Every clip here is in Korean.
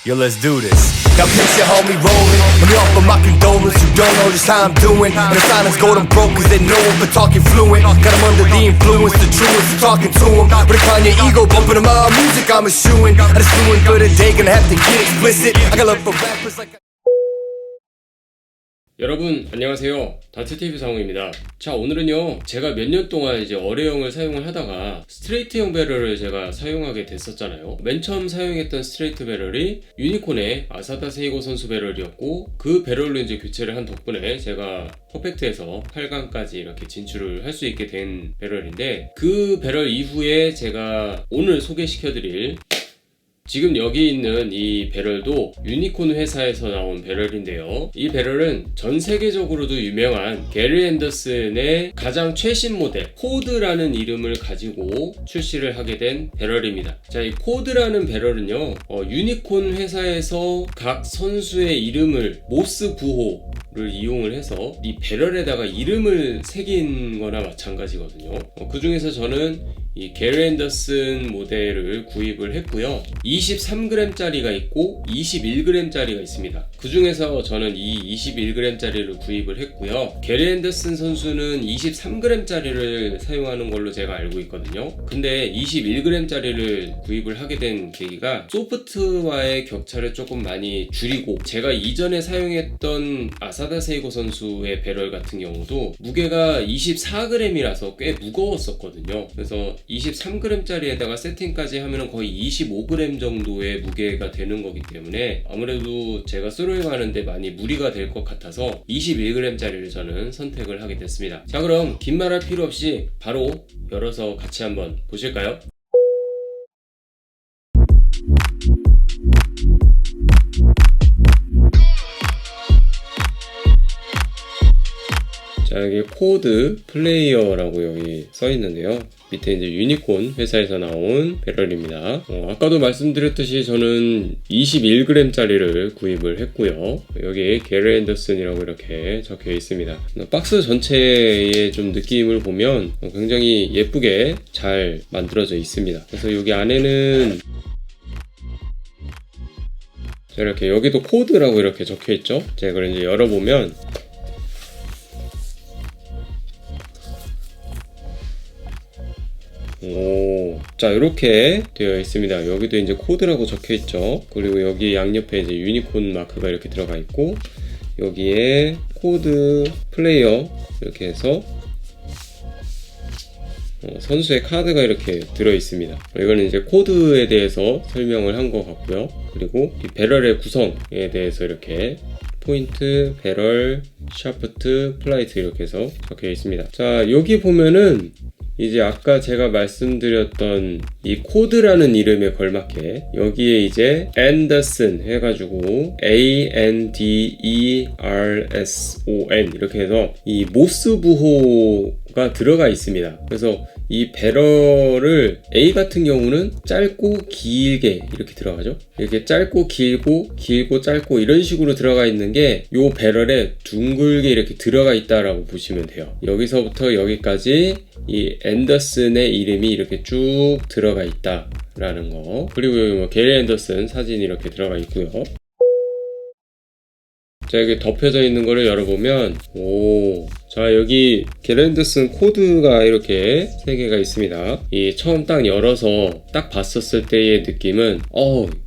Yo, let's do this. Now picture homie rolling. Let me offer my condolence. You don't know just how I'm doing. And the silence go them broke cause they know him for talking fluent. Got him under the influence, the truest for talking to him. But it's on your ego, bumping him out music, I'm eschewing. I just doing good a day, gonna have to get explicit. I got love for rappers like 여러분 안녕하세요. 다트TV 상우입니다. 자, 오늘은요 제가 몇 년 동안 이제 어뢰형을 사용을 하다가 스트레이트형 배럴을 제가 사용하게 됐었잖아요. 맨 처음 사용했던 스트레이트 배럴이 유니콘의 아사다 세이고 선수 배럴이었고, 그 배럴로 이제 교체를 한 덕분에 제가 퍼펙트에서 8강까지 이렇게 진출을 할 수 있게 된 배럴인데, 그 배럴 이후에 제가 오늘 소개시켜드릴 지금 여기 있는 이 배럴도 유니콘 회사에서 나온 배럴인데요. 이 배럴은 전 세계적으로도 유명한 게리 앤더슨의 가장 최신 모델 코드라는 이름을 가지고 출시를 하게 된 배럴입니다. 자, 이 코드라는 배럴은요 유니콘 회사에서 각 선수의 이름을 모스 부호를 이용을 해서 이 배럴에다가 이름을 새긴 거나 마찬가지거든요. 그 중에서 저는 이 게리 앤더슨 모델을 구입을 했고요. 23g짜리가 있고 21g짜리가 있습니다. 그 중에서 저는 이 21g짜리를 구입을 했고요. 게리 앤더슨 선수는 23g짜리를 사용하는 걸로 제가 알고 있거든요. 근데 21g짜리를 구입을 하게 된 계기가 소프트와의 격차를 조금 많이 줄이고, 제가 이전에 사용했던 아사다 세이고 선수의 배럴 같은 경우도 무게가 24g이라서 꽤 무거웠었거든요. 그래서 23g짜리에다가 세팅까지 하면 거의 25g 정도의 무게가 되는 거기 때문에 아무래도 제가 솔로잉 하는데 많이 무리가 될 것 같아서 21g짜리를 저는 선택을 하게 됐습니다. 자, 그럼 긴 말 할 필요 없이 바로 열어서 같이 한번 보실까요? 자, 여기 코드 플레이어라고 여기 써 있는데요. 밑에 이제 유니콘 회사에서 나온 배럴입니다. 아까도 말씀드렸듯이 저는 21g짜리를 구입을 했고요. 여기 게리 앤더슨이라고 이렇게 적혀 있습니다. 박스 전체의 좀 느낌을 보면 굉장히 예쁘게 잘 만들어져 있습니다. 그래서 여기 안에는 자, 이렇게 여기도 코드라고 이렇게 적혀 있죠. 제가 이걸 이제 열어보면 자, 이렇게 되어 있습니다. 여기도 이제 코드라고 적혀 있죠. 그리고 여기 양옆에 이제 유니콘 마크가 이렇게 들어가 있고, 여기에 코드 플레이어 이렇게 해서 선수의 카드가 이렇게 들어 있습니다. 이거는 이제 코드에 대해서 설명을 한 것 같고요. 그리고 이 배럴의 구성에 대해서 이렇게 포인트, 배럴, 샤프트, 플라이트 이렇게 해서 적혀 있습니다. 자, 여기 보면은 이제 아까 제가 말씀드렸던 이 코드라는 이름에 걸맞게 여기에 이제 앤더슨 해가지고 ANDERSON 이렇게 해서 이 모스 부호가 들어가 있습니다. 그래서 이 배럴을 A 같은 경우는 짧고 길게 이렇게 들어가죠. 이렇게 짧고 길고 길고 짧고 이런 식으로 들어가 있는 게 이 배럴에 둥글게 이렇게 들어가 있다라고 보시면 돼요. 여기서부터 여기까지 이 앤더슨의 이름이 이렇게 쭉 들어가 있다라는 거. 그리고 여기 뭐 게리 앤더슨 사진이 이렇게 들어가 있고요. 자, 여기 덮여져 있는 거를 열어보면 자, 여기 게리 앤더슨 코드가 이렇게 3개가 있습니다. 이 처음 딱 열어서 딱 봤었을 때의 느낌은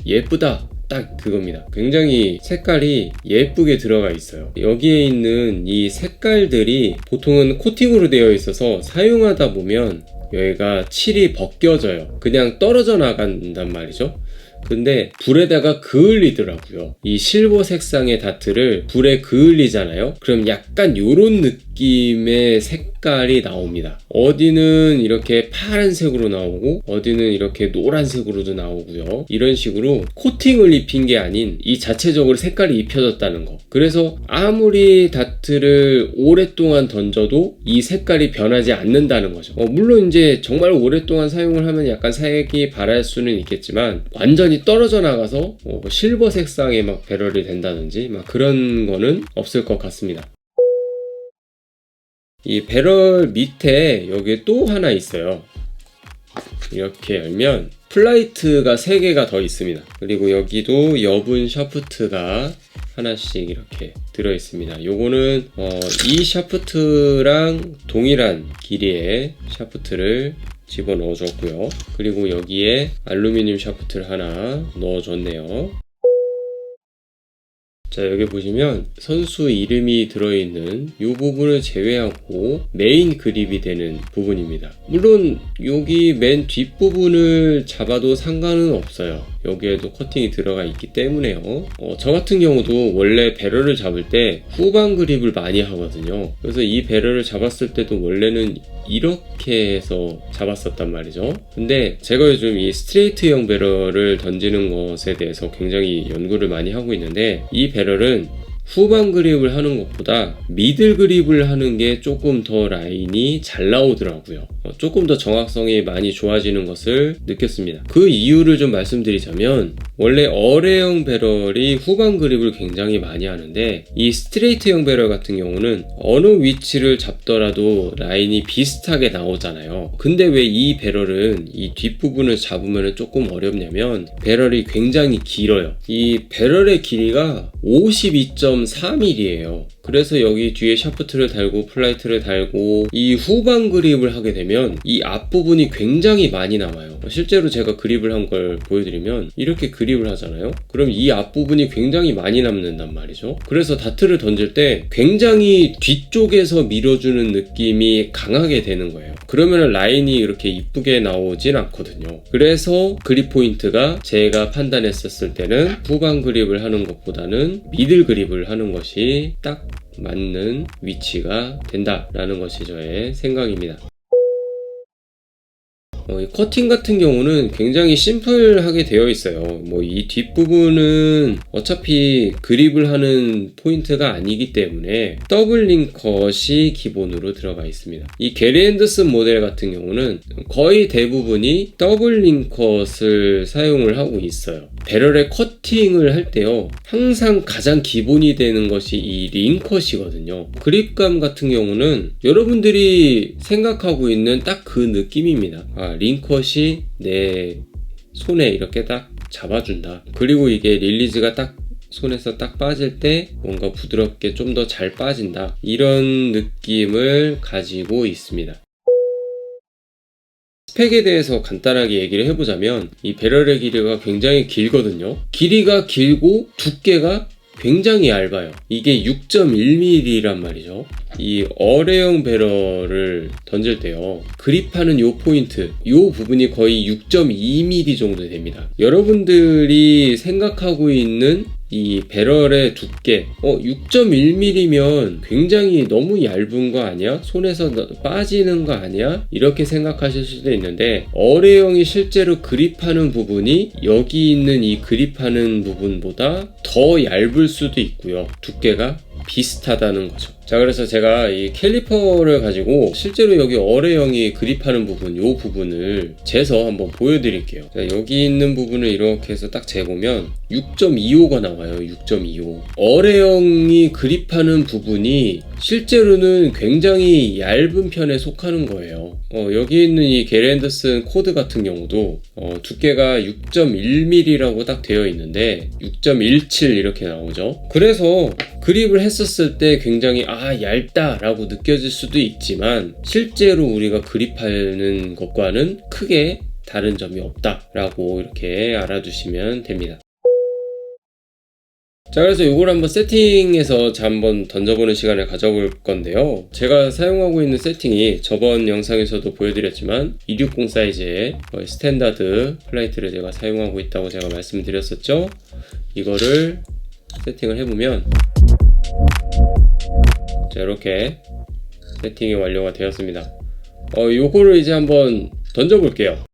예쁘다, 딱 그겁니다. 굉장히 색깔이 예쁘게 들어가 있어요. 여기에 있는 이 색깔들이 보통은 코팅으로 되어 있어서 사용하다 보면 여기가 칠이 벗겨져요. 그냥 떨어져 나간단 말이죠. 근데 불에다가 그을리더라고요. 이 실버 색상의 다트를 불에 그을리잖아요. 그럼 약간 요런 느낌의 색깔이 나옵니다. 어디는 이렇게 파란색으로 나오고 어디는 이렇게 노란색으로도 나오고요. 이런 식으로 코팅을 입힌 게 아닌 이 자체적으로 색깔이 입혀졌다는 거. 그래서 아무리 다트를 오랫동안 던져도 이 색깔이 변하지 않는다는 거죠. 물론 이제 정말 오랫동안 사용을 하면 약간 색이 바랄 수는 있겠지만 완전히 떨어져 나가서 실버 색상의 막 배럴이 된다든지 막 그런 거는 없을 것 같습니다. 이 배럴 밑에 여기 또 하나 있어요. 이렇게 열면 플라이트가 3개가 더 있습니다. 그리고 여기도 여분 샤프트가 하나씩 이렇게 들어있습니다. 요거는 이 샤프트랑 동일한 길이의 샤프트를 집어넣어 줬고요. 그리고 여기에 알루미늄 샤프트를 하나 넣어줬네요. 자, 여기 보시면 선수 이름이 들어있는 이 부분을 제외하고 메인 그립이 되는 부분입니다. 물론 여기 맨 뒷부분을 잡아도 상관은 없어요. 여기에도 커팅이 들어가 있기 때문에요. 저 같은 경우도 원래 배럴을 잡을 때 후방 그립을 많이 하거든요. 그래서 이 배럴을 잡았을 때도 원래는 이렇게 해서 잡았었단 말이죠. 근데 제가 요즘 이 스트레이트형 배럴을 던지는 것에 대해서 굉장히 연구를 많이 하고 있는데, 이 배럴은 후방 그립을 하는 것보다 미들 그립을 하는 게 조금 더 라인이 잘 나오더라고요. 조금 더 정확성이 많이 좋아지는 것을 느꼈습니다. 그 이유를 좀 말씀드리자면, 원래 어뢰형 배럴이 후방 그립을 굉장히 많이 하는데, 이 스트레이트형 배럴 같은 경우는 어느 위치를 잡더라도 라인이 비슷하게 나오잖아요. 근데 왜 이 배럴은 이 뒷부분을 잡으면 조금 어렵냐면, 배럴이 굉장히 길어요. 이 배럴의 길이가 52.4mm예요. 그래서 여기 뒤에 샤프트를 달고 플라이트를 달고 이 후방 그립을 하게 되면 이 앞부분이 굉장히 많이 남아요. 실제로 제가 그립을 한 걸 보여드리면 이렇게 그립을 하잖아요. 그럼 이 앞부분이 굉장히 많이 남는단 말이죠. 그래서 다트를 던질 때 굉장히 뒤쪽에서 밀어주는 느낌이 강하게 되는 거예요. 그러면 라인이 이렇게 이쁘게 나오진 않거든요. 그래서 그립 포인트가 제가 판단했었을 때는 후방 그립을 하는 것보다는 미들 그립을 하는 것이 딱 맞는 위치가 된다라는 것이 저의 생각입니다. 이 커팅 같은 경우는 굉장히 심플하게 되어 있어요. 이 뒷부분은 어차피 그립을 하는 포인트가 아니기 때문에 더블 링컷이 기본으로 들어가 있습니다. 이 게리 앤더슨 모델 같은 경우는 거의 대부분이 더블 링컷을 사용을 하고 있어요. 배럴의 커팅을 할 때요, 항상 가장 기본이 되는 것이 이 링컷이거든요. 그립감 같은 경우는 여러분들이 생각하고 있는 딱 그 느낌입니다. 링컷이 내 손에 이렇게 딱 잡아준다. 그리고 이게 릴리즈가 딱 손에서 딱 빠질 때 뭔가 부드럽게 좀 더 잘 빠진다. 이런 느낌을 가지고 있습니다. 스펙에 대해서 간단하게 얘기를 해보자면, 이 배럴의 길이가 굉장히 길거든요. 길이가 길고 두께가 굉장히 얇아요. 이게 6.1mm란 말이죠. 이 어뢰형 배럴을 던질 때요, 그립하는 요 포인트, 요 부분이 거의 6.2mm 정도 됩니다. 여러분들이 생각하고 있는 이 배럴의 두께 6.1mm면 굉장히 너무 얇은 거 아니야? 손에서 빠지는 거 아니야? 이렇게 생각하실 수도 있는데, 어뢰형이 실제로 그립하는 부분이 여기 있는 이 그립하는 부분보다 더 얇을 수도 있고요. 두께가 비슷하다는 거죠. 자, 그래서 제가 이 캘리퍼를 가지고 실제로 여기 어뢰형이 그립하는 부분, 요 부분을 재서 한번 보여드릴게요. 자, 여기 있는 부분을 이렇게 해서 딱 재보면 6.25가 나와요. 6.25. 어뢰형이 그립하는 부분이 실제로는 굉장히 얇은 편에 속하는 거예요. 여기 있는 이 게리 앤더슨 코드 같은 경우도 두께가 6.1mm라고 딱 되어 있는데 6.17 이렇게 나오죠. 그래서 그립을 했었을 때 굉장히 얇다 라고 느껴질 수도 있지만, 실제로 우리가 그립하는 것과는 크게 다른 점이 없다 라고 이렇게 알아두시면 됩니다. 자, 그래서 이걸 한번 세팅해서 한번 던져보는 시간을 가져볼 건데요, 제가 사용하고 있는 세팅이 저번 영상에서도 보여드렸지만 260 사이즈의 스탠다드 플라이트를 제가 사용하고 있다고 제가 말씀드렸었죠. 이거를 세팅을 해보면 자, 이렇게 세팅이 완료가 되었습니다. 요거를 이제 한번 던져볼게요.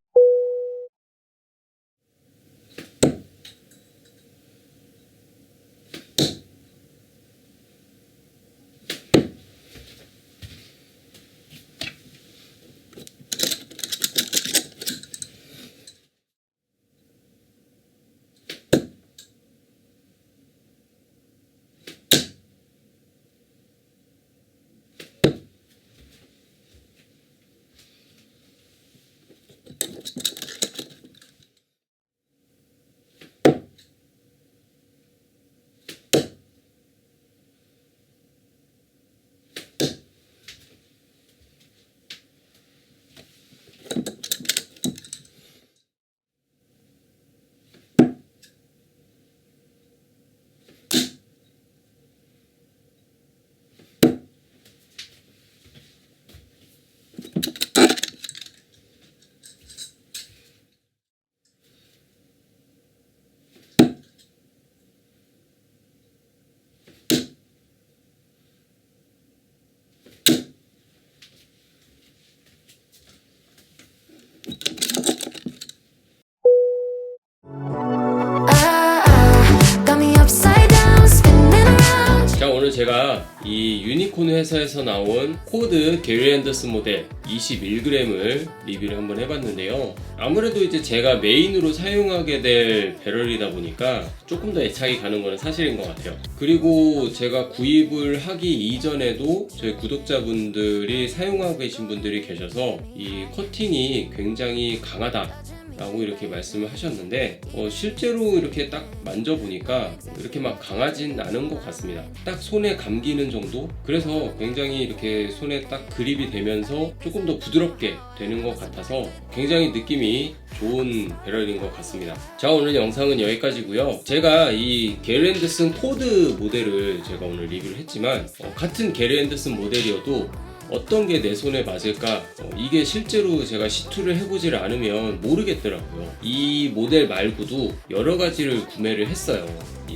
회사에서 나온 코드 게리 앤더슨 모델 21g을 리뷰를 한번 해봤는데요. 아무래도 이제 제가 메인으로 사용하게 될 배럴이다 보니까 조금 더 애착이 가는 거는 사실인 것 같아요. 그리고 제가 구입을 하기 이전에도 저희 구독자분들이 사용하고 계신 분들이 계셔서 이 커팅이 굉장히 강하다 라고 이렇게 말씀을 하셨는데 실제로 이렇게 딱 만져보니까 이렇게 막 강하진 않은 것 같습니다. 딱 손에 감기는 정도? 그래서 굉장히 이렇게 손에 딱 그립이 되면서 조금 더 부드럽게 되는 것 같아서 굉장히 느낌이 좋은 배럴인 것 같습니다. 자, 오늘 영상은 여기까지고요. 제가 이 게리 앤더슨 코드 모델을 제가 오늘 리뷰를 했지만 같은 게리 앤더슨 모델이어도 어떤 게 내 손에 맞을까? 이게 실제로 제가 시투를 해보질 않으면 모르겠더라고요. 이 모델 말고도 여러 가지를 구매를 했어요.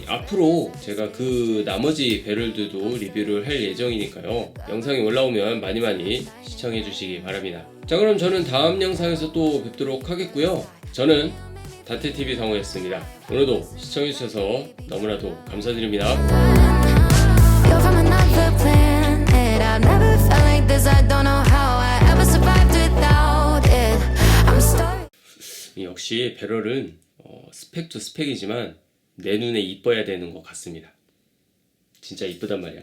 앞으로 제가 그 나머지 배럴들도 리뷰를 할 예정이니까요. 영상이 올라오면 많이 시청해 주시기 바랍니다. 자, 그럼 저는 다음 영상에서 또 뵙도록 하겠고요. 저는 다트TV 성우였습니다. 오늘도 시청해 주셔서 너무나도 감사드립니다. You're from another planet. I've never felt like this. I don't know how I ever survived without it. I'm stuck. 역시 배럴은 스펙도 스펙이지만 내 눈에 이뻐야 되는 것 같습니다. 진짜 이쁘단 말이야.